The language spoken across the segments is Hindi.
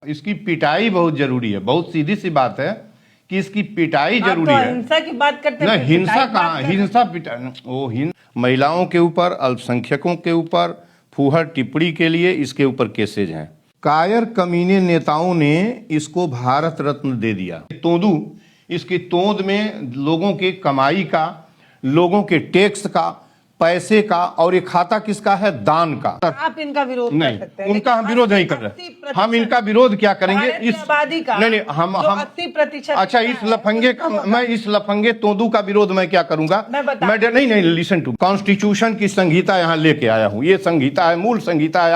इसकी पिटाई बहुत जरूरी है। बहुत सीधी सी बात है कि इसकी पिटाई जरूरी है। हिंसा की बात करते हैं, हिंसा कहाँ, हिंसा पिटाई महिलाओं के ऊपर, अल्पसंख्यकों के ऊपर फूहड़ टिप्पणी के लिए इसके ऊपर केसेज हैं। कायर कमीने नेताओं ने इसको भारत रत्न दे दिया। तोंदू, इसकी तोंद में लोगों की कमाई का, लोगों के टैक्स का, पैसे का, और ये खाता किसका है? दान का। आप इनका विरोध नहीं, कर सकते हैं, उनका हम विरोध नहीं कर रहे। हम इनका विरोध क्या करेंगे? इस आबादी का नहीं, हम 80%। अच्छा, इस लफंगे का, मैं इस लफंगे तोंदू का विरोध मैं क्या करूंगा? मैं नहीं, लिसन टू, कॉन्स्टिट्यूशन की संहिता यहाँ लेके आया हूँ। ये संहिता है, मूल संहिता है।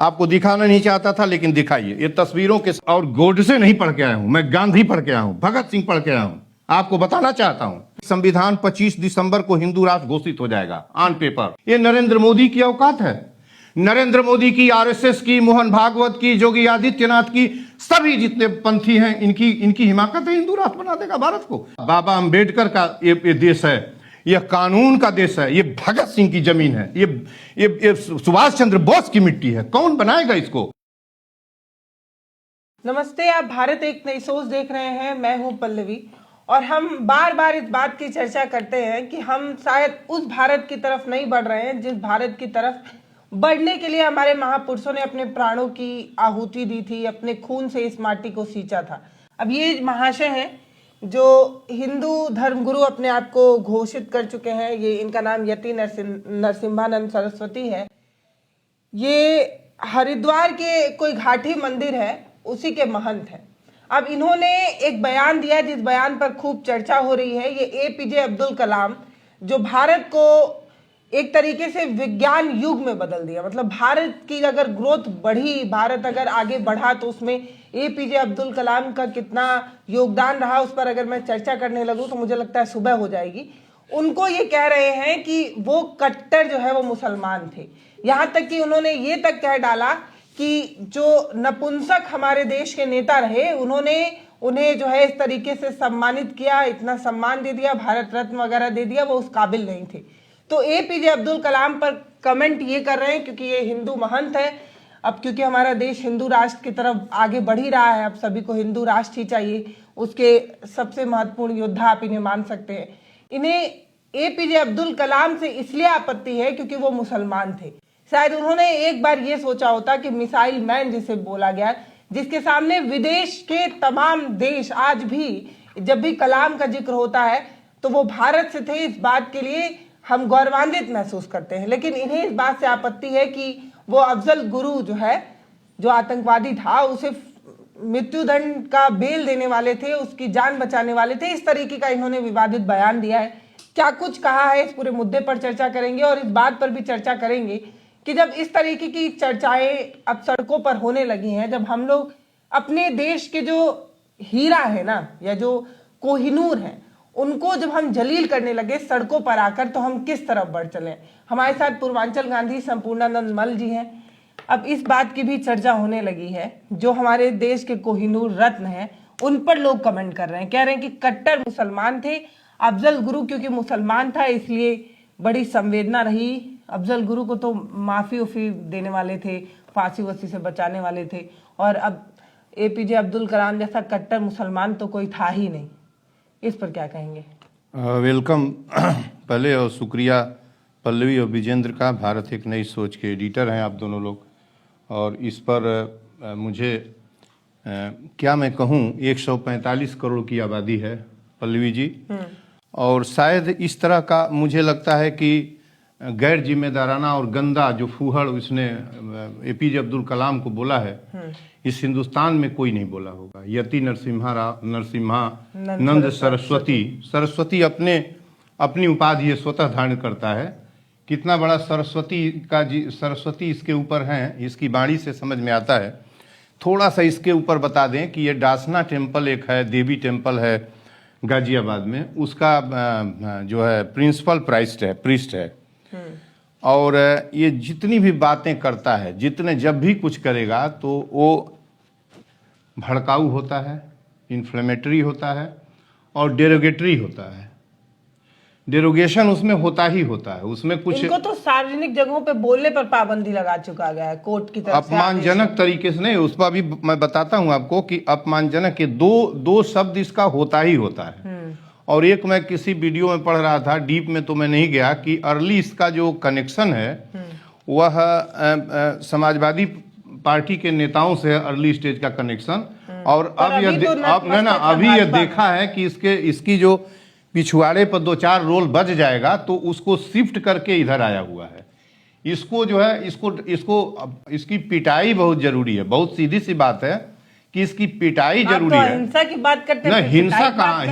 आपको दिखाना नहीं चाहता था, लेकिन दिखाइए। ये तस्वीरों के, और गोडसे नहीं पढ़ के आया हूँ, मैं गांधी पढ़ के आया हूँ, भगत सिंह पढ़ के आया हूँ। आपको बताना चाहता हूं, संविधान 25 दिसंबर को हिंदू राष्ट्र घोषित हो जाएगा ऑन पेपर। ये नरेंद्र मोदी की औकात है? नरेंद्र मोदी की, आरएसएस की, मोहन भागवत की, योगी आदित्यनाथ की, सभी जितने पंथी हैं, इनकी हिमाकत है हिंदू राष्ट्र बना देगा भारत को। बाबा अंबेडकर का ये देश है, यह कानून का देश है, ये भगत सिंह की जमीन है, ये सुभाष चंद्र बोस की मिट्टी है। कौन बनाएगा इसको? नमस्ते, आप भारत एक नई सोच देख रहे हैं। मैं हूं पल्लवी, और हम बार बार इस बात की चर्चा करते हैं कि हम शायद उस भारत की तरफ नहीं बढ़ रहे हैं जिस भारत की तरफ बढ़ने के लिए हमारे महापुरुषों ने अपने प्राणों की आहुति दी थी, अपने खून से इस माटी को सींचा था। अब ये महाशय हैं जो हिंदू धर्मगुरु अपने आप को घोषित कर चुके हैं। ये, इनका नाम यति नरसिम्हानंद सरस्वती है। ये हरिद्वार के कोई घाटी मंदिर है, उसी के महंत हैं। अब इन्होंने एक बयान दिया जिस बयान पर खूब चर्चा हो रही है। ये एपीजे अब्दुल कलाम, जो भारत को एक तरीके से विज्ञान युग में बदल दिया। मतलब भारत की अगर ग्रोथ बढ़ी, भारत अगर आगे बढ़ा, तो उसमें एपीजे अब्दुल कलाम का कितना योगदान रहा, उस पर अगर मैं चर्चा करने लगूं तो मुझे लगता है सुबह हो जाएगी। उनको ये कह रहे हैं कि वो कट्टर जो है वो मुसलमान थे। यहां तक कि उन्होंने ये तक कह डाला कि जो नपुंसक हमारे देश के नेता रहे, उन्होंने उन्हें जो है इस तरीके से सम्मानित किया, इतना सम्मान दे दिया, भारत रत्न वगैरह दे दिया, वो उस काबिल नहीं थे। तो एपीजे अब्दुल कलाम पर कमेंट ये कर रहे हैं क्योंकि ये हिंदू महंत है। अब क्योंकि हमारा देश हिंदू राष्ट्र की तरफ आगे बढ़ ही रहा है, अब सभी को हिंदू राष्ट्र ही चाहिए, उसके सबसे महत्वपूर्ण योद्धा आप इन्हें मान सकते हैं। इन्हें एपीजे अब्दुल कलाम से इसलिए आपत्ति है क्योंकि वो मुसलमान थे। शायद उन्होंने एक बार ये सोचा होता कि मिसाइल मैन जिसे बोला गया, जिसके सामने विदेश के तमाम देश आज भी, जब भी कलाम का जिक्र होता है तो वो भारत से थे, इस बात के लिए हम गौरवान्वित महसूस करते हैं। लेकिन इन्हें इस बात से आपत्ति है कि वो अफजल गुरु जो है, जो आतंकवादी था, उसे मृत्युदंड का बेल देने वाले थे, उसकी जान बचाने वाले थे। इस तरीके का इन्होंने विवादित बयान दिया है। क्या कुछ कहा है, इस पूरे मुद्दे पर चर्चा करेंगे, और इस बात पर भी चर्चा करेंगे कि जब इस तरीके की चर्चाएं अब सड़कों पर होने लगी हैं, जब हम लोग अपने देश के जो हीरा है ना, या जो कोहिनूर है, उनको जब हम जलील करने लगे सड़कों पर आकर, तो हम किस तरफ बढ़ चले। हमारे साथ पूर्वांचल गांधी संपूर्णानंद मल जी हैं। अब इस बात की भी चर्चा होने लगी है, जो हमारे देश के कोहिनूर रत्न हैं, उन पर लोग कमेंट कर रहे हैं, कह रहे हैं कि कट्टर मुसलमान थे। अफजल गुरु क्योंकि मुसलमान था इसलिए बड़ी संवेदना रही। अफजल गुरु को तो माफी उफी देने वाले थे, फांसी वसी से बचाने वाले थे, और अब एपीजे अब्दुल कलाम जैसा कट्टर मुसलमान तो कोई था ही नहीं। इस पर क्या कहेंगे? वेलकम पहले, और शुक्रिया पल्लवी और विजेंद्र का। भारत एक नई सोच के एडिटर हैं आप दोनों लोग, और इस पर मुझे क्या मैं कहूँ, 145 करोड़ की आबादी है पल्लवी जी, और शायद इस तरह का मुझे लगता है कि गैर जिम्मेदाराना और गंदा जो फूहड़ उसने एपीजे अब्दुल कलाम को बोला है, इस हिंदुस्तान में कोई नहीं बोला होगा। यति नरसिम्हानंद सरस्वती अपनी उपाधि ये स्वतः धारण करता है। कितना बड़ा सरस्वती इसके ऊपर है, इसकी वाणी से समझ में आता है। थोड़ा सा इसके ऊपर बता दें कि ये डासना टेम्पल एक है, देवी टेम्पल है गाजियाबाद में, उसका जो है प्रिंसिपल प्रीस्ट है। और ये जितनी भी बातें करता है, जब भी कुछ करेगा तो वो भड़काऊ होता है, इन्फ्लेमेटरी होता है और डेरोगेटरी होता है। डेरोगेशन उसमें होता ही होता है, उसमें कुछ इनको तो सार्वजनिक जगहों पे बोलने पर पाबंदी लगा चुका गया है कोर्ट की तरफ से। अपमानजनक तरीके से नहीं, उस पर भी मैं बताता हूं आपको कि अपमानजनक के दो शब्द इसका होता ही होता है। और एक मैं किसी वीडियो में पढ़ रहा था, डीप में तो मैं नहीं गया, कि अर्ली इसका जो कनेक्शन है वह समाजवादी पार्टी के नेताओं से अर्ली स्टेज का कनेक्शन। और अब अभी यह देखा है कि इसकी जो पिछवाड़े पर 2-4 रोल बच जाएगा तो उसको शिफ्ट करके इधर आया हुआ है। इसको जो है इसकी पिटाई बहुत जरूरी है। बहुत सीधी सी बात है कि इसकी पिटाई जरूरी है। हिंसा की बात करते हैं, हिंसा कहाँ,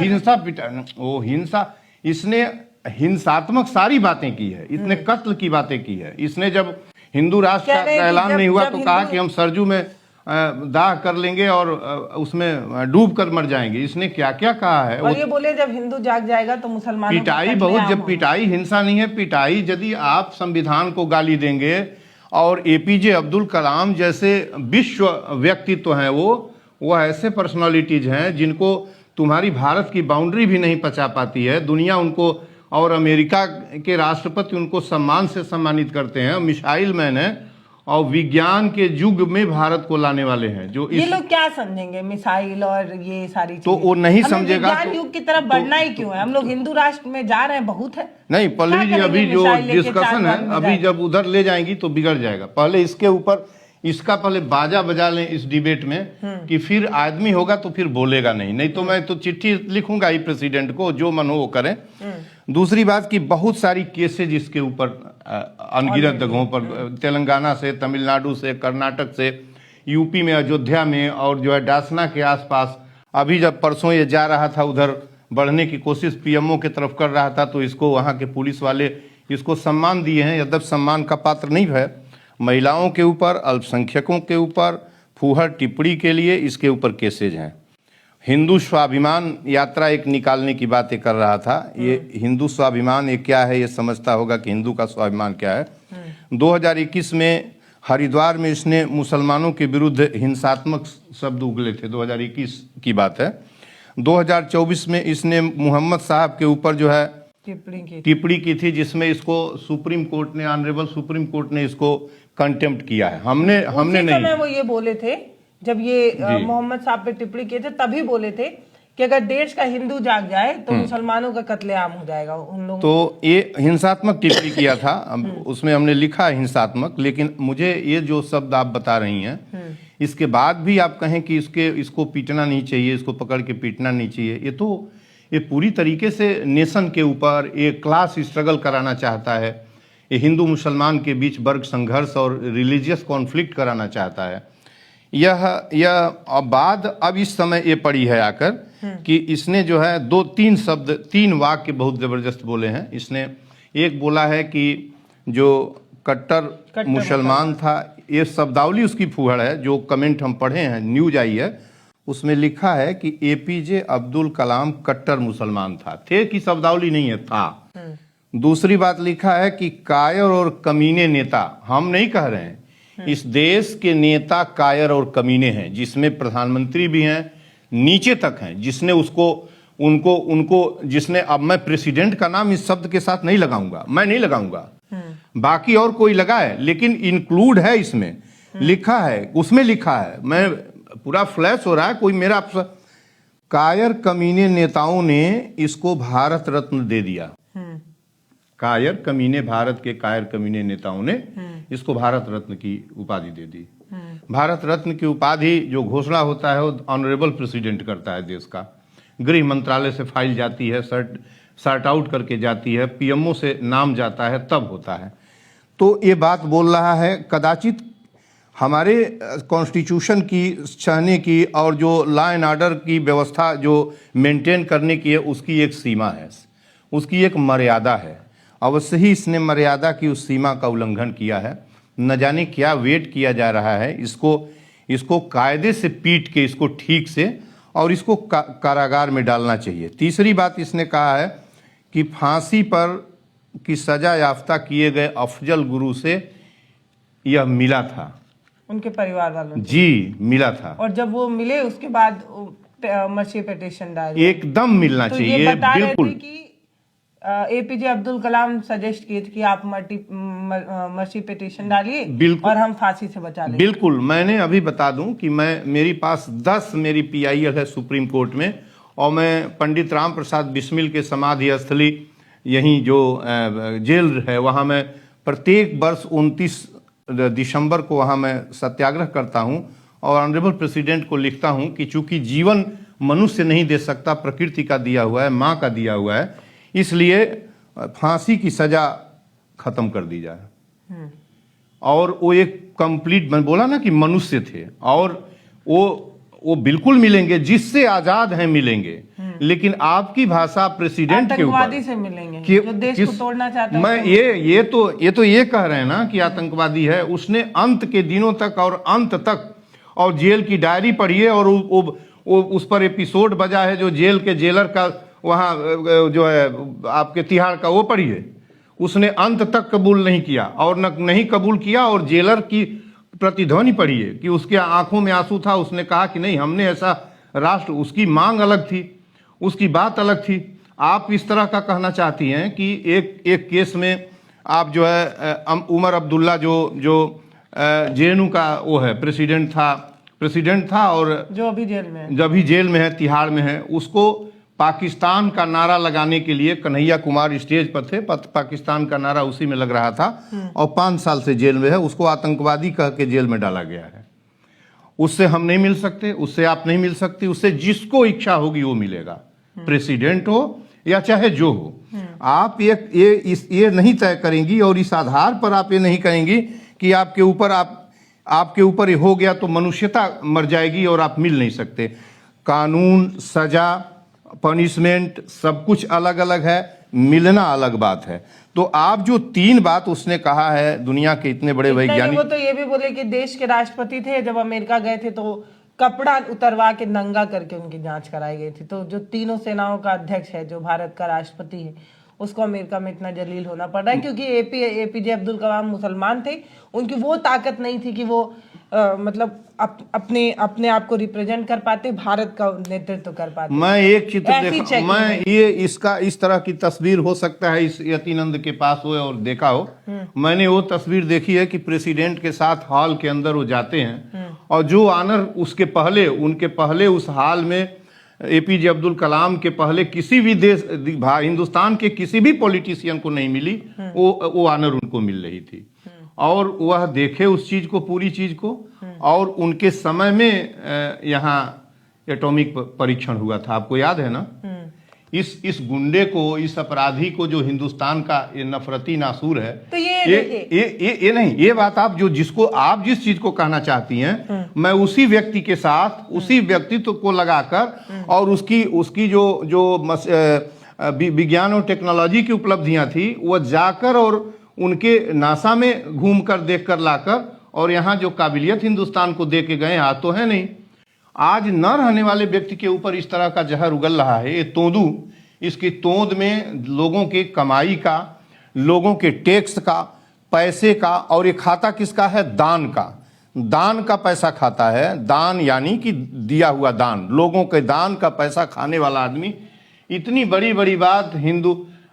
हिंसा इसने हिंसात्मक सारी बातें की है, इतने कत्ल की बातें की है। इसने जब हिंदू राष्ट्र का ऐलान नहीं हुआ तो कहा कि हम सरजू में दाह कर लेंगे और उसमें डूब कर मर जाएंगे। इसने क्या क्या कहा है। और ये बोले जब हिंदू जाग जाएगा तो मुसलमानों पिटाई बहुत, जब पिटाई हिंसा नहीं है, पिटाई यदि आप संविधान को गाली देंगे और एपीजे अब्दुल कलाम जैसे विश्व व्यक्तित्व हैं, वो ऐसे पर्सनालिटीज हैं जिनको तुम्हारी भारत की बाउंड्री भी नहीं पचा पाती है। दुनिया उनको और अमेरिका के राष्ट्रपति उनको सम्मान से सम्मानित करते हैं। मिसाइल मैन है और विज्ञान के युग में भारत को लाने वाले हैं। जो ये लोग क्या समझेंगे मिसाइल और ये सारी चीजें, तो वो नहीं समझेगा। विज्ञान युग की तरफ बढ़ना ही क्यों है? हम लोग हिंदू राष्ट्र में जा रहे हैं, बहुत है। नहीं पल्लवी जी, अभी जो डिस्कशन है, अभी जब उधर ले जाएंगी तो बिगड़ जाएगा। पहले इसके ऊपर इसका पहले बाजा बजा लें इस डिबेट में कि फिर आदमी होगा तो फिर बोलेगा नहीं तो मैं तो चिट्ठी लिखूंगा ही प्रेसिडेंट को, जो मन हो वो करें। दूसरी बात कि बहुत सारी केसेज इसके ऊपर अनगिनत जगहों पर, तेलंगाना से, तमिलनाडु से, कर्नाटक से, यूपी में अयोध्या में और जो है डासना के आसपास। अभी जब परसों ये जा रहा था उधर बढ़ने की कोशिश पीएमओ की तरफ कर रहा था तो इसको वहाँ के पुलिस वाले इसको सम्मान दिए हैं। यद्यप सम्मान का पात्र नहीं है। महिलाओं के ऊपर, अल्पसंख्यकों के ऊपर फूहड़ टिप्पणी के लिए इसके ऊपर केसेज हैं। हिंदू स्वाभिमान यात्रा एक निकालने की बातें कर रहा था। ये हिंदू स्वाभिमान ये क्या है, ये समझता होगा कि हिंदू का स्वाभिमान क्या है। 2021 में हरिद्वार में इसने मुसलमानों के विरुद्ध हिंसात्मक शब्द उगले थे, 2021 की बात है। 2024 में इसने मोहम्मद साहब के ऊपर जो है टिप्पणी की थी, जिसमें इसको सुप्रीम कोर्ट ने, ऑनरेबल सुप्रीम कोर्ट ने इसको कंटेम्प्ट किया है। हमने नहीं। वो ये बोले थे जब ये मोहम्मद साहब पे टिप्पणी किए थे, तभी बोले थे कि अगर देश का हिंदू जाग जाए तो मुसलमानों का कत्लेआम हो जाएगा उन लोगों। तो ये हिंसात्मक टिप्पणी किया था, उसमें हमने लिखा हिंसात्मक। लेकिन मुझे ये जो शब्द आप बता रही हैं, इसके बाद भी आप कहें कि इसको पीटना नहीं चाहिए, इसको पकड़ के पीटना नहीं चाहिए, ये पूरी तरीके से नेशन के ऊपर एक क्लास स्ट्रगल कराना चाहता है। ये हिंदू मुसलमान के बीच वर्ग संघर्ष और रिलीजियस कॉन्फ्लिक्ट कराना चाहता है। यह अब इस समय ये पड़ी है आकर कि इसने जो है 2-3 शब्द, 3 वाक्य बहुत जबरदस्त बोले हैं। इसने एक बोला है कि जो कट्टर मुसलमान था, ये शब्दावली उसकी फूहड़ है। जो कमेंट हम पढ़े हैं, न्यूज आई है, उसमें लिखा है कि एपीजे अब्दुल कलाम कट्टर मुसलमान था। थे की शब्दावली नहीं है, था। दूसरी बात लिखा है कि कायर और कमीने नेता। हम नहीं कह रहे हैं, इस देश के नेता कायर और कमीने हैं, जिसमें प्रधानमंत्री भी हैं, नीचे तक हैं, जिसने उनको जिसने, अब मैं प्रेसिडेंट का नाम इस शब्द के साथ नहीं लगाऊंगा, मैं नहीं लगाऊंगा, बाकी और कोई लगाए, लेकिन इंक्लूड है इसमें, लिखा है, उसमें लिखा है। मैं पूरा फ्लैश हो रहा है, कोई मेरा कायर कमीने नेताओं ने इसको भारत रत्न दे दिया। कायर कमीने, भारत के कायर कमीने नेताओं ने इसको भारत रत्न की उपाधि दे दी। भारत रत्न की उपाधि जो घोषणा होता है वो ऑनरेबल प्रेसिडेंट करता है देश का। गृह मंत्रालय से फाइल जाती है, सर्ट आउट करके जाती है, पीएमओ से नाम जाता है, तब होता है। तो ये बात बोल रहा है, कदाचित हमारे कॉन्स्टिट्यूशन की चाहने की और जो लॉ एंड ऑर्डर की व्यवस्था जो मेंटेन करने की है, उसकी एक सीमा है, उसकी एक मर्यादा है। अवश्य ही इसने मर्यादा की उस सीमा का उल्लंघन किया है। न जाने क्या वेट किया जा रहा है। इसको कायदे से पीट के, इसको ठीक से, और इसको कारागार में डालना चाहिए। तीसरी बात इसने कहा है कि फांसी पर की सजा याफ्ता किए गए अफजल गुरु से यह मिला था, उनके परिवार वालों से। जी, मिला था। और जब वो मिले उसके बाद मर्सी पिटीशन डाली, एकदम मिलना चाहिए, ये बता बिल्कुल। रहे थे कि एपीजे अब्दुल कलाम सजेस्ट किए थे कि आप मर्सी पिटीशन डालिए बिल्कुल। और हम फांसी से बचा लेंगे। बिल्कुल, मैंने अभी बता दूं कि मेरी पास 10 मेरी PIL है सुप्रीम कोर्ट में, और मैं पंडित राम प्रसाद बिस्मिल के समाधि स्थली यहीं जो जेल है वहाँ मैं प्रत्येक वर्ष 29 दिसंबर को वहाँ मैं सत्याग्रह करता हूँ और ऑनरेबल प्रेसिडेंट को लिखता हूँ कि चूंकि जीवन मनुष्य नहीं दे सकता, प्रकृति का दिया हुआ है, माँ का दिया हुआ है, इसलिए फांसी की सजा खत्म कर दी जाए। और वो एक कंप्लीट, मैं बोला ना कि मनुष्य थे, और वो बिल्कुल मिलेंगे, जिससे आजाद हैं मिलेंगे, लेकिन आपकी भाषा प्रेसिडेंट के ऊपर आतंकवादी से मिलेंगे जो देश को तोड़ना चाहता है। मैं ये कह रहे हैं ना कि आतंकवादी है। उसने अंत के दिनों तक और अंत तक, और जेल की डायरी पढ़िए, और उस पर एपिसोड बजा है जो जेल के जेलर का वहाँ जो है आपके तिहाड़ का, वो पढ़िए। उसने अंत तक कबूल नहीं किया, और नहीं कबूल किया, और जेलर की प्रतिध्वनि पढ़िए कि उसके आंखों में आंसू था। उसने कहा कि नहीं, हमने ऐसा राष्ट्र, उसकी मांग अलग थी, उसकी बात अलग थी। आप इस तरह का कहना चाहती हैं कि एक केस में आप जो है उमर अब्दुल्ला जो JNU का वो है प्रेसिडेंट था और जो अभी जेल में है, तिहाड़ में है, उसको पाकिस्तान का नारा लगाने के लिए कन्हैया कुमार स्टेज पर थे, पाकिस्तान का नारा उसी में लग रहा था, और 5 साल से जेल में है। उसको आतंकवादी कह के जेल में डाला गया है। उससे हम नहीं मिल सकते, उससे आप नहीं मिल सकती, उससे जिसको इच्छा होगी वो मिलेगा, प्रेसिडेंट हो या चाहे जो हो। आप ये नहीं तय करेंगी, और इस आधार पर आप ये नहीं करेंगी कि आपके ऊपर ये हो गया तो मनुष्यता मर जाएगी और आप मिल नहीं सकते। कानून, सजा, पनिशमेंट सब कुछ अलग अलग है, मिलना अलग बात है। तो आप जो 3 बात उसने कहा है, दुनिया के इतने बड़े वैज्ञानिक, वो तो ये भी बोले कि देश के राष्ट्रपति थे, जब अमेरिका गए थे तो कपड़ा उतरवा के नंगा करके उनकी जांच कराई गई थी। तो जो तीनों सेनाओं का अध्यक्ष है, जो भारत का राष्ट्रपति है, उसको अमेरिका में इतना जलील होना पड़ रहा है क्योंकि एपीजे अब्दुल कलाम मुसलमान थे। उनकी वो ताकत नहीं थी कि वो मतलब अपने आप को रिप्रेजेंट कर पाते, भारत का नेतृत्व कर पाते। मैं एक चित्र देखा, मैं ये इस तरह की तस्वीर हो सकता है इस यतीनंद के पास हो और देखा हो। मैंने वो तस्वीर देखी है कि प्रेसिडेंट के साथ हॉल के अंदर वो जाते हैं, और जो ऑनर उनके पहले उस हॉल में एपीजे अब्दुल कलाम के पहले किसी भी देश, हिंदुस्तान के किसी भी पॉलिटिशियन को नहीं मिली, वो ऑनर उनको मिल रही थी। और वह देखे उस चीज को, पूरी चीज को, और उनके समय में यहाँ एटॉमिक परीक्षण हुआ था, आपको याद है ना। इस गुंडे को, इस अपराधी को, जो हिंदुस्तान का ये नफरती नासूर है, तो ये नहीं, ये बात आप जिस चीज को कहना चाहती हैं, मैं उसी व्यक्ति के साथ, उसी व्यक्तित्व को लगाकर, और उसकी जो विज्ञान और टेक्नोलॉजी की उपलब्धियां थी, वो जाकर और उनके नासा में घूमकर, देखकर, लाकर, और यहाँ जो काबिलियत हिंदुस्तान को दे के गए, हाथ तो है नहीं। आज न रहने वाले व्यक्ति के ऊपर इस तरह का जहर उगल रहा है। ये तोंदू, इसकी तोंद में लोगों के कमाई का, लोगों के टैक्स का, पैसे का, और ये खाता किसका है? दान का पैसा खाता है। दान यानी कि दिया हुआ दान, लोगों के दान का पैसा खाने वाला आदमी इतनी बड़ी बड़ी बात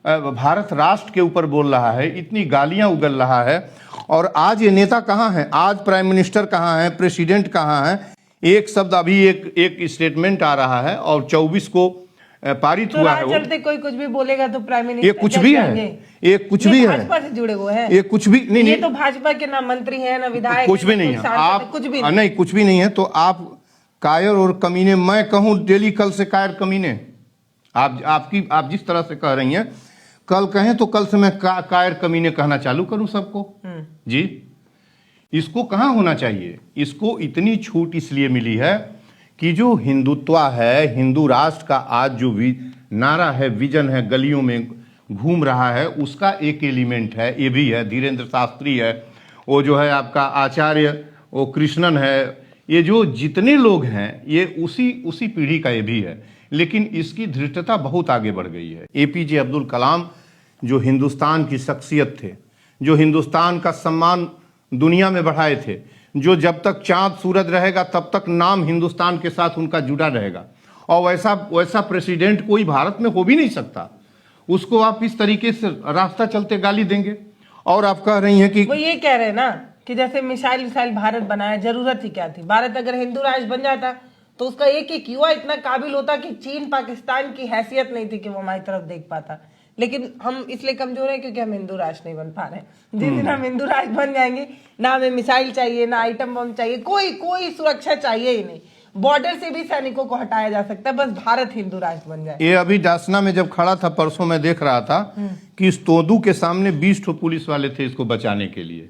भारत राष्ट्र के ऊपर बोल रहा है, इतनी गालियां उगल रहा है। और आज ये नेता कहाँ हैं? आज प्राइम मिनिस्टर कहाँ हैं? प्रेसिडेंट कहाँ हैं? एक शब्द अभी एक स्टेटमेंट आ रहा है और 24 को पारित हुआ है। चलते कोई कुछ भी बोलेगा तो प्राइम मिनिस्टर ये कुछ भी है, ये कुछ भी है, भाजपा से जुड़े हुए हैं, ये कुछ भी नहीं, ये तो भाजपा के ना मंत्री हैं ना विधायक, कुछ भी नहीं है। आप कुछ भी नहीं, कुछ भी नहीं है। तो आप कायर और कमीने, मैं कहूं डेली कल से कायर कमीने, आप जिस तरह से कह रही हैं, कल कहें तो कल से मैं कायर कमीने कहना चालू करूं सबको। जी, इसको कहां होना चाहिए? इसको इतनी छूट इसलिए मिली है कि जो हिंदुत्व है, हिंदू राष्ट्र का आज जो नारा है, विजन है, गलियों में घूम रहा है, उसका एक एलिमेंट है, ये भी है। धीरेन्द्र शास्त्री है, वो जो है आपका आचार्य, वो कृष्णन है, ये जो जितने लोग हैं, ये उसी पीढ़ी का ये भी है। लेकिन इसकी धृष्टता बहुत आगे बढ़ गई है। एपीजे अब्दुल कलाम जो हिंदुस्तान की शख्सियत थे, जो हिंदुस्तान का सम्मान दुनिया में बढ़ाए थे, जो जब तक चांद सूरज रहेगा तब तक नाम हिंदुस्तान के साथ उनका जुड़ा रहेगा, और वैसा प्रेसिडेंट कोई भारत में हो भी नहीं सकता। उसको आप इस तरीके से रास्ता चलते गाली देंगे। और आप कह रही हैं कि वो ये कह रहे हैं ना कि जैसे मिसाइल भारत बनाया, जरूरत ही क्या थी? भारत अगर हिंदू राष्ट्र बन जाता तो उसका एक युवा इतना काबिल होता कि चीन पाकिस्तान की हैसियत नहीं थी कि वो हमारी तरफ देख पाता। लेकिन हम इसलिए कमजोर हैं क्योंकि हम हिंदू राष्ट्र नहीं बन पा रहे हैं। जिस दिन हम हिंदू राष्ट्र बन जाएंगे, ना हमें मिसाइल चाहिए, ना आइटम बम चाहिए, कोई सुरक्षा चाहिए ही नहीं। बॉर्डर से भी सैनिकों को हटाया जा सकता है, बस भारत हिंदू राष्ट्र बन जाए। ये अभी डासना में जब खड़ा था परसों, मैं देख रहा था कि इस तोदू के सामने 20 ठो पुलिस वाले थे इसको बचाने के लिए।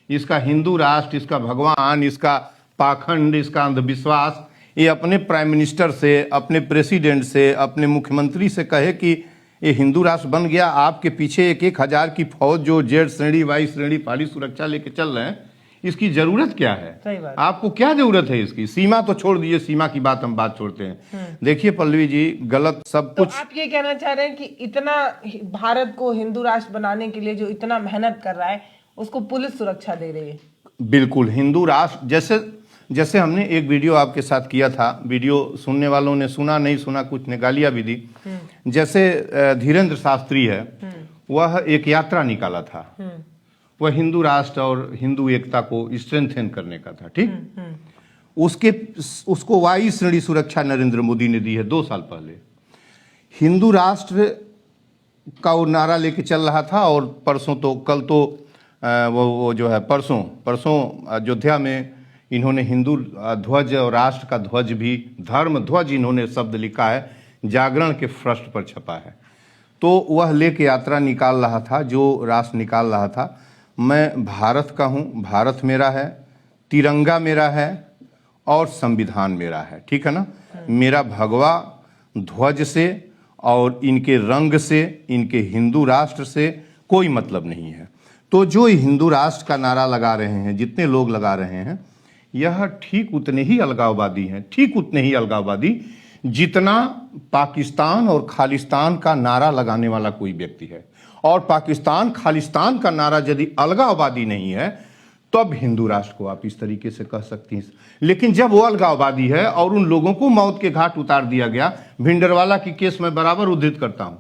इसका हिंदू राष्ट्र, इसका भगवान, इसका पाखंड, इसका अंधविश्वास, ये अपने प्राइम मिनिस्टर से, अपने प्रेसिडेंट से, अपने मुख्यमंत्री से कहे कि ये हिंदू राष्ट्र बन गया। आपके पीछे 1,000 की फौज जो जेड श्रेणी, वाई श्रेणी, पहाड़ी सुरक्षा लेके चल रहे हैं, इसकी जरूरत क्या है? सही बात। आपको क्या जरूरत है इसकी? सीमा तो छोड़ दीजिए, सीमा की बात हम बात छोड़ते हैं। देखिए पल्लवी जी, गलत सब तो कुछ। आप ये कहना चाह रहे हैं कि इतना भारत को हिंदू राष्ट्र बनाने के लिए जो इतना मेहनत कर रहा है, उसको पुलिस सुरक्षा दे रही है? बिल्कुल। हिंदू राष्ट्र जैसे हमने एक वीडियो आपके साथ किया था, वीडियो सुनने वालों ने सुना, नहीं सुना, कुछ ने गालियां भी दी। जैसे धीरेन्द्र शास्त्री है, वह एक यात्रा निकाला था, वह हिंदू राष्ट्र और हिंदू एकता को स्ट्रेंथन करने का था, ठीक। उसको वाई श्रेणी सुरक्षा नरेंद्र मोदी ने दी है 2 साल पहले। हिंदू राष्ट्र का वो नारा लेके चल रहा था, और परसों तो, कल तो वो जो है परसों अयोध्या में इन्होंने हिंदू ध्वज और राष्ट्र का ध्वज भी, धर्म ध्वज इन्होंने शब्द लिखा है, जागरण के फर्स्ट पर छपा है। तो वह लेके यात्रा निकाल रहा था, जो राष्ट्र निकाल रहा था। मैं भारत का हूँ, भारत मेरा है, तिरंगा मेरा है और संविधान मेरा है, ठीक है ना। मेरा भगवा ध्वज से और इनके रंग से, इनके हिंदू राष्ट्र से कोई मतलब नहीं है। तो जो हिंदू राष्ट्र का नारा लगा रहे हैं, जितने लोग लगा रहे हैं, यह ठीक उतने ही अलगाववादी हैं, ठीक उतने ही अलगाववादी जितना पाकिस्तान और खालिस्तान का नारा लगाने वाला कोई व्यक्ति है। और पाकिस्तान खालिस्तान का नारा यदि अलगाववादी नहीं है, तो अब हिंदू राष्ट्र को आप इस तरीके से कह सकती हैं। लेकिन जब वो अलगाववादी है और उन लोगों को मौत के घाट उतार दिया गया, भिंडरवाला की केस में बराबर उद्धृत करता हूं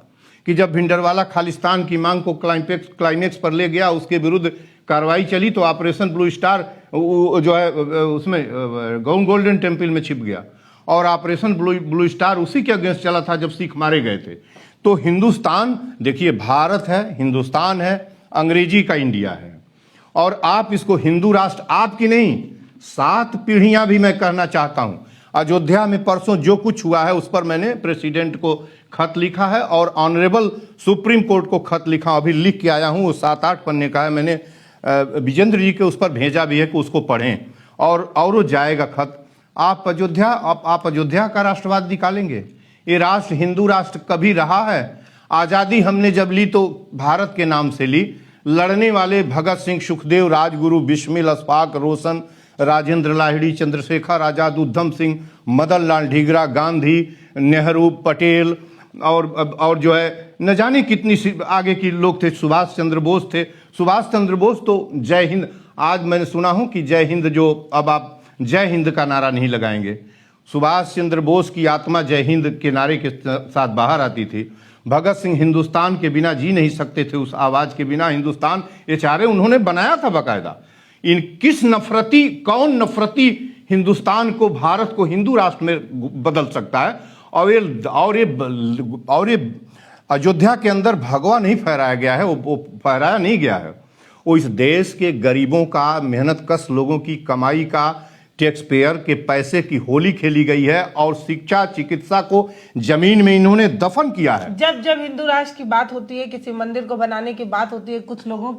कि जब भिंडरवाला खालिस्तान की मांग को क्लाइमेक्स पर ले गया, उसके विरुद्ध कार्रवाई चली, तो ऑपरेशन ब्लू स्टार जो है उसमें गोल्डन टेम्पल में छिप गया, और ऑपरेशन ब्लू स्टार उसी के अगेंस्ट चला था जब सिख मारे गए थे। तो हिंदुस्तान, देखिए, भारत है, हिंदुस्तान है, अंग्रेजी का इंडिया है। और आप इसको हिंदू राष्ट्र, आपकी नहीं, 7 पीढ़ियां भी मैं कहना चाहता हूं। अयोध्या में परसों जो कुछ हुआ है, उस पर मैंने प्रेसिडेंट को खत लिखा है और ऑनरेबल सुप्रीम कोर्ट को खत लिखा, अभी लिख के आया हूं। वो 7-8 पन्ने का है, मैंने विजेंद्र जी के उस पर भेजा भी है कि उसको पढ़ें, और वो जाएगा खत। आप अयोध्या का राष्ट्रवाद निकालेंगे? ये राष्ट्र हिंदू राष्ट्र कभी रहा है? आज़ादी हमने जब ली तो भारत के नाम से ली। लड़ने वाले भगत सिंह, सुखदेव, राजगुरु, बिस्मिल, अशफाक, रोशन, राजेंद्र लाहिड़ी, चंद्रशेखर आजाद, उधम सिंह, मदन लाल ढींगरा, गांधी, नेहरू, पटेल, और जो है न जाने कितनी आगे के लोग थे, सुभाष चंद्र बोस थे। सुभाष चंद्र बोस तो जय हिंद, आज मैंने सुना हूं कि जय हिंद, जो अब आप जय हिंद का नारा नहीं लगाएंगे। सुभाष चंद्र बोस की आत्मा जय हिंद के नारे के साथ बाहर आती थी। भगत सिंह हिंदुस्तान के बिना जी नहीं सकते थे, उस आवाज के बिना हिंदुस्तान, ये चारे उन्होंने बनाया था बाकायदा। कौन नफरती हिंदुस्तान को, भारत को हिंदू राष्ट्र में बदल सकता है? और ये अयोध्या के अंदर भगवा नहीं फहराया गया है, वो फहराया नहीं गया है। वो इस देश के गरीबों का, मेहनतकश लोगों की कमाई का, टैक्स पेयर के पैसे की होली खेली गई है, और शिक्षा, चिकित्सा को जमीन में इन्होंने दफन किया है। जब हिंदू राष्ट्र की बात होती है, किसी मंदिर को बनाने की बात होती है, कुछ लोगों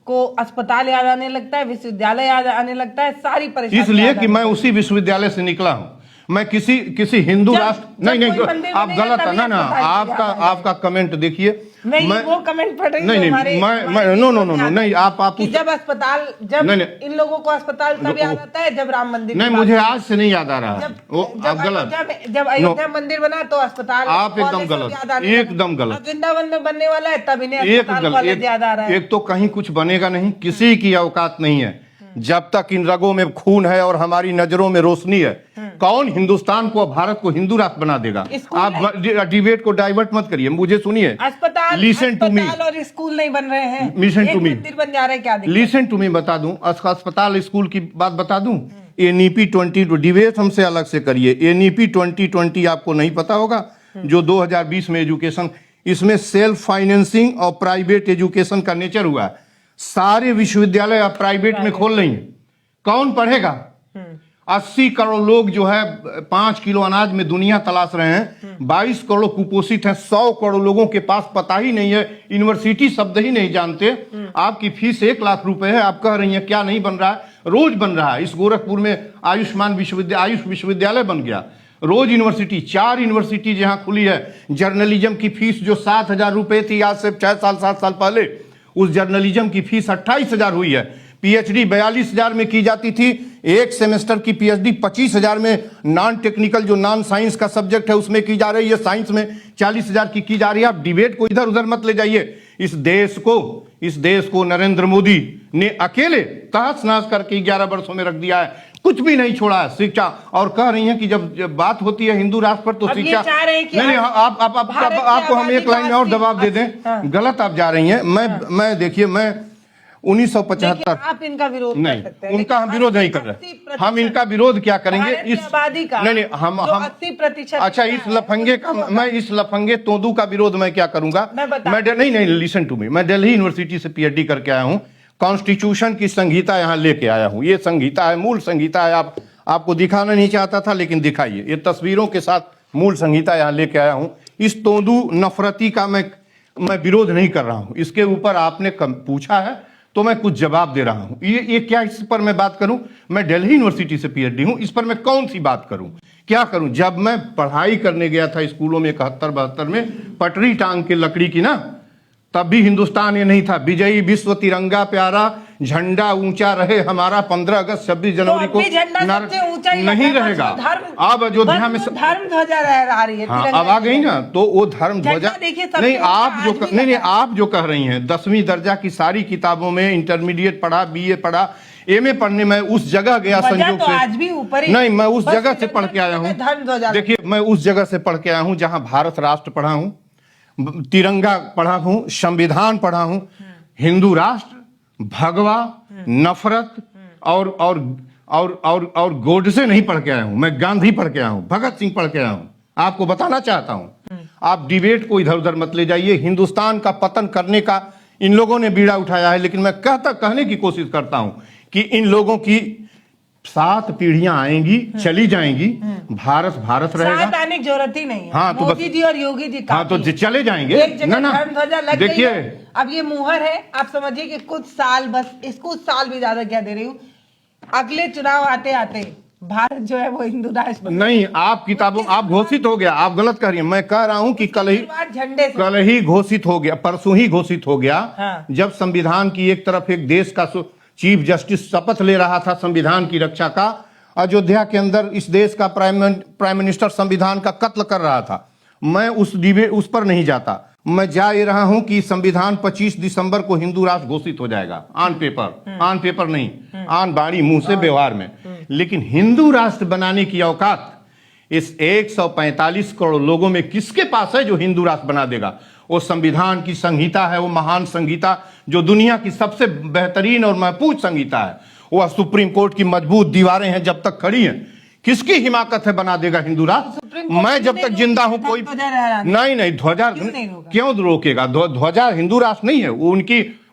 को अस्पताल याद आने लगता है, विश्वविद्यालय याद आने लगता है, सारी परेशानी। इसलिए कि मैं उसी विश्वविद्यालय से निकला हूं। मैं किसी हिंदू राष्ट्र नहीं, आप गलत है ना। आपका कमेंट देखिए, नहीं, वो कमेंट पढ़ रही नहीं, मैं नो नहीं, आप जब अस्पताल, जब इन लोगों को अस्पताल तब याद आता है जब राम मंदिर, नहीं, मुझे आज से नहीं याद आ रहा है। आप गलत, जब अयोध्या मंदिर बना तो अस्पताल, आप एकदम गलत, एकदम गलत। वृंदावन में बनने वाला है तब इन्हें अस्पताल कॉलेज याद आ रहा है। एक तो कहीं कुछ बनेगा नहीं, किसी की औकात नहीं है। जब तक इन रगों में खून है और हमारी नजरों में रोशनी है, कौन हिंदुस्तान को भारत को हिंदू राष्ट्र बना देगा? आप डिबेट को डाइवर्ट मत करिए, मुझे सुनिए। अस्पताल, लिसन टू मी। और स्कूल नहीं बन रहे हैं, लिसन टू मी, मंदिर बन जा रहे हैं, क्या दिक्कत? लिसन टू मी, बता दूं, अस्पताल स्कूल की बात बता दूं। एनईपी 20 डिबेट हमसे अलग से करिए। एनईपी 2020 आपको नहीं पता होगा, जो 2020 में एजुकेशन, इसमें सेल्फ फाइनेंसिंग और प्राइवेट एजुकेशन का नेचर हुआ है। सारे विश्वविद्यालय अब प्राइवेट में खोल रही हैं, कौन पढ़ेगा? 80 करोड़ लोग जो है 5 किलो अनाज में दुनिया तलाश रहे हैं, 22 करोड़ कुपोषित हैं, 100 करोड़ लोगों के पास पता ही नहीं है, यूनिवर्सिटी शब्द ही नहीं जानते। आपकी फीस 1 लाख रुपए है, आप कह रही हैं क्या नहीं बन रहा है? रोज बन रहा है। इस गोरखपुर में आयुष विश्वविद्यालय बन गया, रोज यूनिवर्सिटी, 4 यूनिवर्सिटी जहां खुली है। जर्नलिज्म की फीस जो 7,000 रुपए थी आज से 6 साल 7 साल पहले, उस जर्नलिज्म की फीस 28,000 हुई है। पीएचडी 42,000 में की जाती थी, एक सेमेस्टर की पीएचडी 25,000 में, नॉन टेक्निकल जो नॉन साइंस का सब्जेक्ट है उसमें की जा रही है, साइंस में 40,000 की जा रही है। आप डिबेट को इधर उधर मत ले जाइए। इस देश को नरेंद्र मोदी ने अकेले तहस नहस करके 11 वर्षों में रख दिया है, कुछ भी नहीं छोड़ा है। शिक्षा, और कह रही हैं कि जब बात होती है हिंदू राष्ट्र पर तो शिक्षा नहीं, आपको हम एक लाइन में और जवाब दे दें, गलत आप जा रही हैं। मैं देखिए, मैं 1975, आप इनका विरोध नहीं, कर सकते हैं, उनका हम विरोध नहीं कर रहे। हम इनका विरोध क्या करेंगे? इस आबादी का नहीं, हम 80%। अच्छा, इस लफंगे का, मैं इस लफंगे तोंदू का विरोध मैं क्या करूंगा? मैं नहीं, लिसन टू मी, मैं दिल्ली यूनिवर्सिटी से पीएचडी करके आया हूं, कॉन्स्टिट्यूशन की संहिता यहां लेके आया हूं। ये संहिता है, मूल संहिता है। आपको दिखाना नहीं चाहता था, लेकिन दिखाइए, ये तस्वीरों के साथ मूल संहिता यहां लेके आया हूं। इस तोंदू नफरती का मैं विरोध नहीं कर रहा हूं। इसके ऊपर आपने पूछा है तो मैं कुछ जवाब दे रहा हूं। ये क्या, इस पर मैं बात करूं? मैं दिल्ली यूनिवर्सिटी से पीएचडी हूं, इस पर मैं कौन सी बात करूं, क्या करूं? जब मैं पढ़ाई करने गया था स्कूलों में 71-72 में, पटरी टांग के लकड़ी की ना, तब भी हिंदुस्तान ये नहीं था। विजयी विश्व तिरंगा प्यारा, झंडा ऊंचा रहे हमारा, 15 अगस्त 26 जनवरी को नहीं रहेगा। अब अयोध्या में धर्म ध्वजा आ रही है। हाँ, अब आ गई ना, तो वो धर्म ध्वजा नहीं, आप जो कह रही हैं 10वीं दर्जा की सारी किताबों में, इंटरमीडिएट पढ़ा, बीए पढ़ा, एमए पढ़ने में उस जगह गया संयोग से, आज भी ऊपर नहीं, मैं उस जगह से पढ़ के आया हूँ। देखिए, मैं उस जगह से पढ़ के आया हूँ जहां भारत राष्ट्र पढ़ा हूँ, तिरंगा पढ़ा हूं, संविधान पढ़ा हूं, हिंदू राष्ट्र, भगवा, नफरत और गोडसे नहीं पढ़ के आया हूं। मैं गांधी पढ़ के आया हूं, भगत सिंह पढ़ के आया हूं। आपको बताना चाहता हूं, आप डिबेट को इधर उधर मत ले जाइए। हिंदुस्तान का पतन करने का इन लोगों ने बीड़ा उठाया है, लेकिन मैं कहने की कोशिश करता हूं कि इन लोगों की 7 पीढ़ियां आएंगी, चली जाएंगी, भारत रहेगा। आने की जरूरत ही नहीं है। हाँ, तो मोदी जी और योगी जी, हाँ, तो चले जाएंगे ना। देखिए, अब ये मुहर है, आप समझिए कि कुछ साल, बस इसको साल भी ज्यादा क्या दे रही हूँ, अगले चुनाव आते आते भारत जो है वो हिंदू राष्ट्र नहीं, आप किताबों, आप घोषित हो गया, आप गलत कर रही हैं। मैं कह रहा हूं कि कल ही घोषित हो गया, परसों ही घोषित हो गया। हाँ। जब संविधान की एक तरफ एक देश का चीफ जस्टिस शपथ ले रहा था संविधान की रक्षा का, अयोध्या के अंदर इस देश का प्राइम मिनिस्टर संविधान का कत्ल कर रहा था। मैं उस पर नहीं जाता। मैं जा ये रहा हूं कि संविधान 25 दिसंबर को हिंदू राष्ट्र घोषित हो जाएगा, ऑन पेपर नहीं, ऑन बाणी, मुंह से, व्यवहार में। लेकिन हिंदू राष्ट्र बनाने की औकात इस 145 करोड़ लोगों में किसके पास है जो हिंदू राष्ट्र बना देगा? वो संविधान की संहिता है, वो महान संहिता जो दुनिया की सबसे बेहतरीन और महफूज संहिता है। वो सुप्रीम कोर्ट की मजबूत दीवारें हैं, जब तक खड़ी हैं, किसकी हिमाकत है बना देगा हिंदू राष्ट्र? मैं जब तक जिंदा हूं, कोई नहीं, ध्वजा क्यों रोकेगा? ध्वजा हिंदू राष्ट्र नहीं है, वो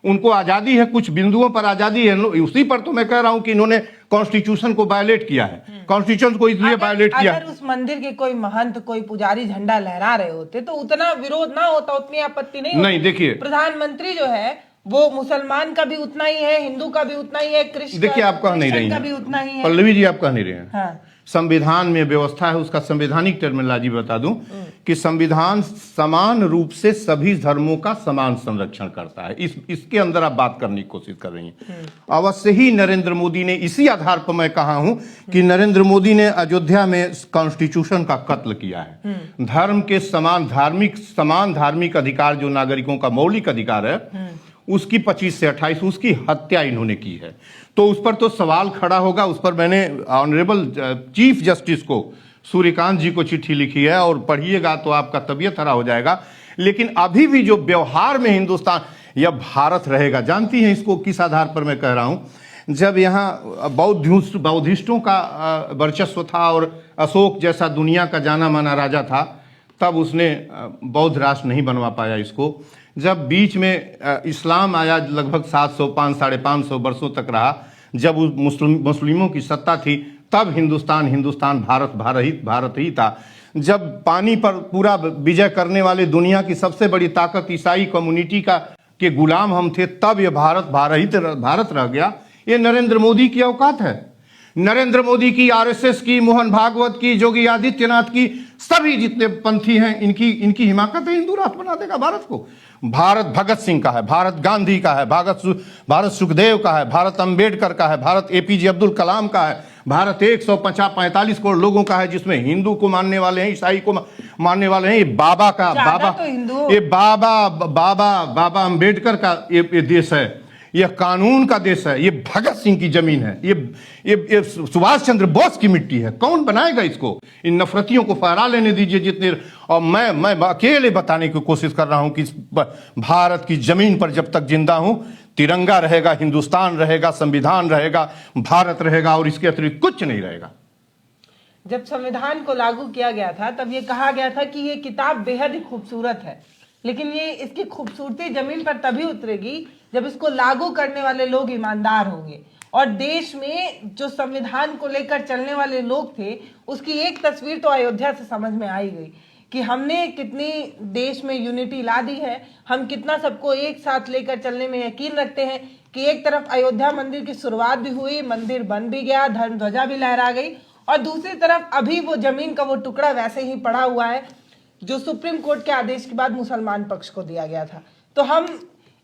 उनको आजादी है, कुछ बिंदुओं पर आजादी है। उसी पर तो मैं कह रहा हूं कि इन्होंने कॉन्स्टिट्यूशन को वायलेट किया है। कॉन्स्टिट्यूशन को इसलिए वायलेट किया। अगर उस मंदिर के कोई महंत, कोई पुजारी झंडा लहरा रहे होते तो उतना विरोध ना होता, उतनी आपत्ति नहीं। देखिए, प्रधानमंत्री जो है वो मुसलमान का भी उतना ही है, हिंदू का भी उतना ही है, क्रिश्चियन देखिए, आप कह नहीं रही का भी उतना ही है। पल्लवी जी, आप कह नहीं रहे हैं। हाँ। संविधान में व्यवस्था है, उसका संवैधानिक टर्मिनोलॉजी बता दूं कि संविधान समान रूप से सभी धर्मों का समान संरक्षण करता है। इसके अंदर आप बात करने की कोशिश कर रही हैं। अवश्य ही नरेंद्र मोदी ने, इसी आधार पर मैं कहा हूं कि नरेंद्र मोदी ने अयोध्या में कॉन्स्टिट्यूशन का कत्ल किया है। धर्म के समान धार्मिक अधिकार जो नागरिकों का मौलिक अधिकार है, उसकी 25 से 28 उसकी हत्या इन्होंने की है। तो उस पर तो सवाल खड़ा होगा। उस पर मैंने ऑनरेबल चीफ जस्टिस को, सूर्यकांत जी को चिट्ठी लिखी है, और पढ़िएगा तो आपका तबीयत हरा हो जाएगा। लेकिन अभी भी जो व्यवहार में हिंदुस्तान या भारत रहेगा, जानती हैं इसको किस आधार पर मैं कह रहा हूं? जब यहाँ बौद्धिस्टों का वर्चस्व था और अशोक जैसा दुनिया का जाना माना राजा था, तब उसने बौद्ध राष्ट्र नहीं बनवा पाया इसको। जब बीच में इस्लाम आया, लगभग 700 साढ़े 500 वर्षों तक रहा, जब मुस्लिमों की सत्ता थी, तब हिंदुस्तान भारत ही था। जब पानी पर पूरा विजय करने वाले दुनिया की सबसे बड़ी ताकत ईसाई कम्युनिटी के गुलाम हम थे, तब ये भारत रह गया। ये नरेंद्र मोदी की औकात है। नरेंद्र मोदी की, आरएसएस की, मोहन भागवत की, योगी आदित्यनाथ की, सभी जितने पंथी हैं, इनकी हिमाकत है। हिंदू राष्ट्र बना देगा भारत को। भारत भगत सिंह का है, भारत गांधी का है, भारत सुखदेव का है, भारत अंबेडकर का है, भारत एपीजे अब्दुल कलाम का है, भारत 145 करोड़ लोगों का है, जिसमें हिंदू को मानने वाले हैं, ईसाई को मानने वाले हैं। ये बाबा अंबेडकर का ये देश है, यह कानून का देश है, ये भगत सिंह की जमीन है, ये सुभाष चंद्र बोस की मिट्टी है। कौन बनाएगा इसको? इन नफरतियों को फहरा लेने दीजिए जितने। और मैं अकेले बताने की कोशिश कर रहा हूं कि भारत की जमीन पर जब तक जिंदा हूं, तिरंगा रहेगा, हिंदुस्तान रहेगा, संविधान रहेगा, भारत रहेगा, और इसके अतिरिक्त कुछ नहीं रहेगा। जब संविधान को लागू किया गया था, तब ये कहा गया था कि ये किताब बेहद ही खूबसूरत है, लेकिन ये इसकी खूबसूरती जमीन पर तभी उतरेगी जब इसको लागू करने वाले लोग ईमानदार होंगे। और देश में जो संविधान को लेकर चलने वाले लोग थे, उसकी एक तस्वीर तो अयोध्या से समझ में आई गई कि हमने कितनी देश में यूनिटी ला दी है, हम कितना सबको एक साथ लेकर चलने में यकीन रखते हैं कि एक तरफ अयोध्या मंदिर की शुरुआत भी हुई, मंदिर बन भी गया, धर्म ध्वजा भी लहरा गई, और दूसरी तरफ अभी वो जमीन का वो टुकड़ा वैसे ही पड़ा हुआ है जो सुप्रीम कोर्ट के आदेश के बाद मुसलमान पक्ष को दिया गया था। तो हम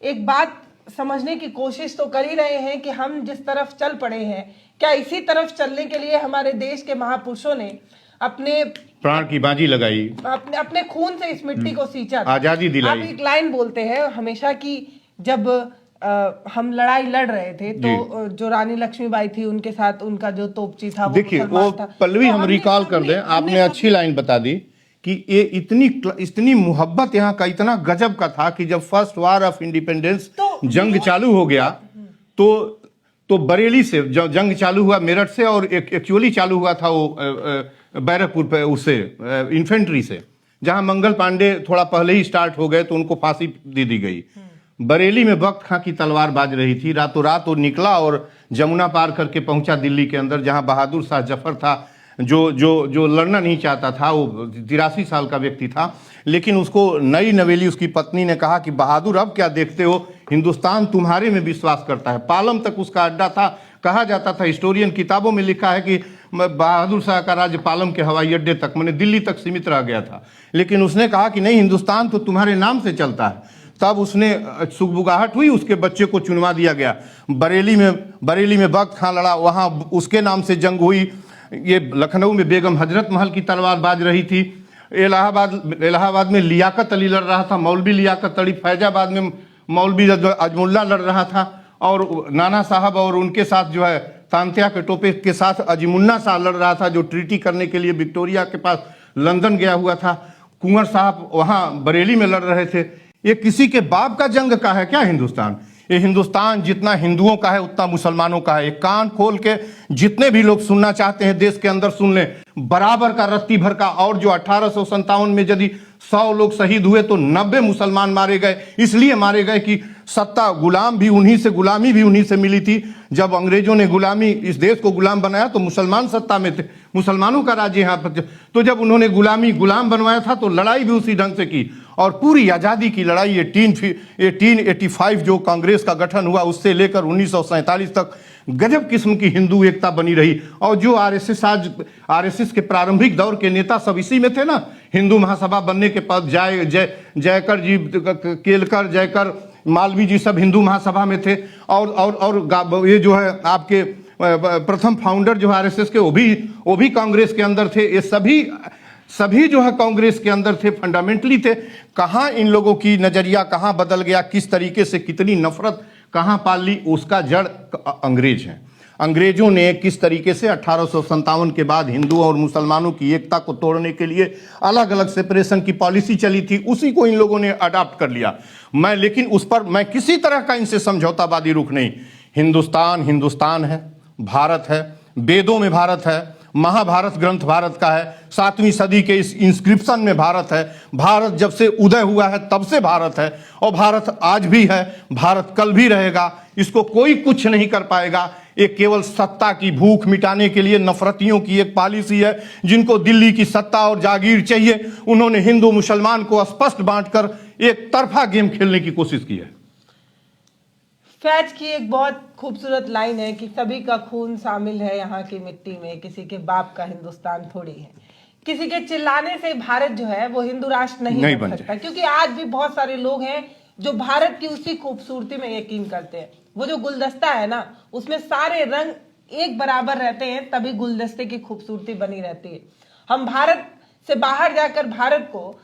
एक बात समझने की कोशिश तो कर ही रहे हैं कि हम जिस तरफ चल पड़े हैं, क्या इसी तरफ चलने के लिए हमारे देश के महापुरुषों ने अपने प्राण की बाजी लगाई, अपने खून से इस मिट्टी को सींचा, आजादी दिलाई। आप एक लाइन बोलते हैं हमेशा कि जब हम लड़ाई लड़ रहे थे तो जो रानी लक्ष्मीबाई थी, उनके साथ उनका जो तोपची था, देखिए वो पल्लवी हम रिकॉल कर दें, आपने अच्छी लाइन बता दी कि ये इतनी मोहब्बत यहाँ का इतना गजब का था कि जब फर्स्ट वार ऑफ इंडिपेंडेंस जंग चालू हो गया, तो बरेली से जंग चालू हुआ, मेरठ से, और एक्चुअली चालू हुआ था वो बैरकपुर पे, उससे इन्फेंट्री से, जहां मंगल पांडे थोड़ा पहले ही स्टार्ट हो गए तो उनको फांसी दे दी गई। बरेली में बख्त खां की तलवार बाज रही थी, रातों रात वो निकला और जमुना पार करके पहुंचा दिल्ली के अंदर, जहां बहादुर शाह जफर था, जो लड़ना नहीं चाहता था। वो 83 साल का व्यक्ति था, लेकिन उसको नई नवेली उसकी पत्नी ने कहा कि बहादुर अब क्या देखते हो, हिंदुस्तान तुम्हारे में विश्वास करता है। पालम तक उसका अड्डा था, कहा जाता था, हिस्टोरियन किताबों में लिखा है कि बहादुर शाह का राज्य पालम के हवाई अड्डे तक, मैंने दिल्ली तक सीमित रह गया था। लेकिन उसने कहा कि नहीं, हिंदुस्तान तो तुम्हारे नाम से चलता है। तब उसने सुगबुगाहट हुई, उसके बच्चे को चुनवा दिया गया। बरेली में बख्त खां लड़ा, वहां उसके नाम से जंग हुई। ये लखनऊ में बेगम हजरत महल की तलवार बाज रही थी। इलाहाबाद में लियाकत अली लड़ रहा था, मौलवी लियाकत अली। फैजाबाद में मौलवी अजमुल्ला लड़ रहा था, और नाना साहब और उनके साथ जो है तांत्या के टोपे के साथ अजीमुन्ना शाह लड़ रहा था, जो ट्रीटी करने के लिए विक्टोरिया के पास लंदन गया हुआ था। कुंवर साहब वहां बरेली में लड़ रहे थे। ये किसी के बाप का जंग का है क्या हिंदुस्तान? ये हिंदुस्तान जितना हिंदुओं का है उतना मुसलमानों का है। एक कान खोल के जितने भी लोग सुनना चाहते हैं देश के अंदर सुन लें, बराबर का रत्ती भर का। और जो 1857 में यदि 100 लोग शहीद हुए तो 90 मुसलमान मारे गए। इसलिए मारे गए कि सत्ता गुलामी भी उन्हीं से मिली थी। जब अंग्रेजों ने इस देश को गुलाम बनाया तो मुसलमान सत्ता में थे, मुसलमानों का राज्य यहाँ पर। तो जब उन्होंने गुलाम बनवाया था तो लड़ाई भी उसी ढंग से की। और पूरी आज़ादी की लड़ाई 1885 जो कांग्रेस का गठन हुआ उससे लेकर 1947 तक गजब किस्म की हिंदू एकता बनी रही। और जो आरएसएस के प्रारंभिक दौर के नेता सब इसी में थे ना। हिंदू महासभा बनने के बाद जयकर जी, केलकर, जयकर, मालवीय जी सब हिंदू महासभा में थे। और ये जो है आपके प्रथम फाउंडर जो आरएसएस के वो भी कांग्रेस के अंदर थे। ये सभी सभी जो है कांग्रेस के अंदर थे, फंडामेंटली थे। कहां इन लोगों की नजरिया कहां बदल गया, किस तरीके से कितनी नफरत कहां पाल ली, उसका जड़ अंग्रेज है। अंग्रेजों ने किस तरीके से 1857 के बाद हिंदुओं और मुसलमानों की एकता को तोड़ने के लिए अलग अलग सेपरेशन की पॉलिसी चली थी, उसी को इन लोगों ने अडॉप्ट कर लिया। लेकिन उस पर मैं किसी तरह का इनसे समझौतावादी रुख नहीं। हिंदुस्तान हिंदुस्तान है, भारत है, वेदों में भारत है, महाभारत ग्रंथ भारत का है, 7वीं सदी के इस इंस्क्रिप्शन में भारत है। भारत जब से उदय हुआ है तब से भारत है, और भारत आज भी है, भारत कल भी रहेगा। इसको कोई कुछ नहीं कर पाएगा। ये केवल सत्ता की भूख मिटाने के लिए नफरतियों की एक पॉलिसी है, जिनको दिल्ली की सत्ता और जागीर चाहिए। उन्होंने हिंदू मुसलमान को स्पष्ट बांटकर एक तरफा गेम खेलने की कोशिश की है। फैज की एक बहुत खूबसूरत लाइन है कि सभी का खून शामिल है यहाँ की मिट्टी में, किसी के बाप का हिंदुस्तान थोड़ी है। किसी के चिल्लाने से भारत जो है वो हिंदू राष्ट्र नहीं बन सकता, क्योंकि आज भी बहुत सारे लोग हैं जो भारत की उसी खूबसूरती में यकीन करते हैं। वो जो गुलदस्ता है ना, उसमें सारे रंग एक बराबर रहते हैं, तभी गुलदस्ते की खूबसूरती बनी रहती है। हम भारत से बाहर जाकर भारत को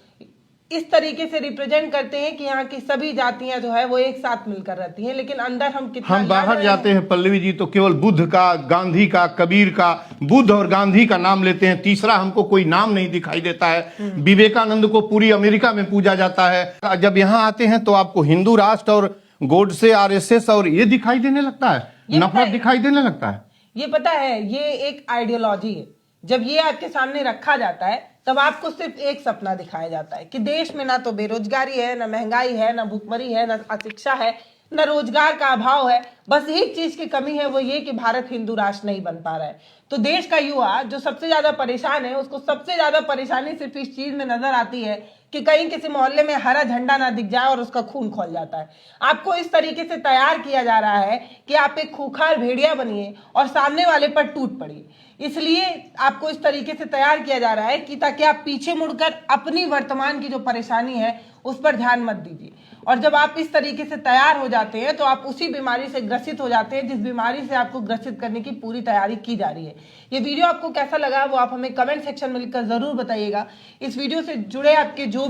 इस तरीके से रिप्रेजेंट करते हैं कि यहाँ की सभी जातियां जो है वो एक साथ मिलकर रहती हैं, लेकिन अंदर हम कितना हम बाहर जाते हैं पल्लवी जी तो केवल बुद्ध का, गांधी का, कबीर का, बुद्ध और गांधी का नाम लेते हैं। तीसरा हमको कोई नाम नहीं दिखाई देता है। विवेकानंद को पूरी अमेरिका में पूजा जाता है। जब यहाँ आते हैं तो आपको हिंदू राष्ट्र और गोडसे, आरएसएस और ये दिखाई देने लगता है, नफरत दिखाई देने लगता है। ये पता है, ये एक आइडियोलॉजी है। जब ये आपके सामने रखा जाता है तब आपको सिर्फ एक सपना दिखाया जाता है कि देश में ना तो बेरोजगारी है, ना महंगाई है, ना भुखमरी है, ना अशिक्षा है, ना रोजगार का अभाव है। बस एक चीज की कमी है, वो ये कि भारत हिंदू राष्ट्र नहीं बन पा रहा है। तो देश का युवा जो सबसे ज्यादा परेशान है, उसको सबसे ज्यादा परेशानी सिर्फ इस चीज में नजर आती है कि कहीं किसी मोहल्ले में हरा झंडा ना दिख जाए और उसका खून खौल जाता है। आपको इस तरीके से तैयार किया जा रहा है कि आप एक खूंखार भेड़िया बनिए और सामने वाले पर टूट पड़िए। इसलिए आपको इस तरीके से तैयार किया जा रहा है कि ताकि आप पीछे मुड़कर अपनी वर्तमान की जो परेशानी है उस पर ध्यान मत दीजिए। और जब आप इस तरीके से तैयार हो जाते हैं तो आप उसी बीमारी से ग्रसित हो जाते हैं जिस बीमारी से आपको ग्रसित करने की पूरी तैयारी की जा रही है। ये वीडियो आपको कैसा लगा वो आप हमें कमेंट सेक्शन में लिखकर जरूर बताइएगा। इस वीडियो से जुड़े आपके जो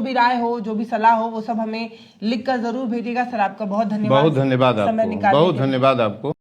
भी राय हो, जो भी सलाह हो, वो सब हमें लिखकर जरूर भेजिएगा। सर आपका बहुत धन्यवाद। बहुत धन्यवाद आपको, बहुत धन्यवाद आपको।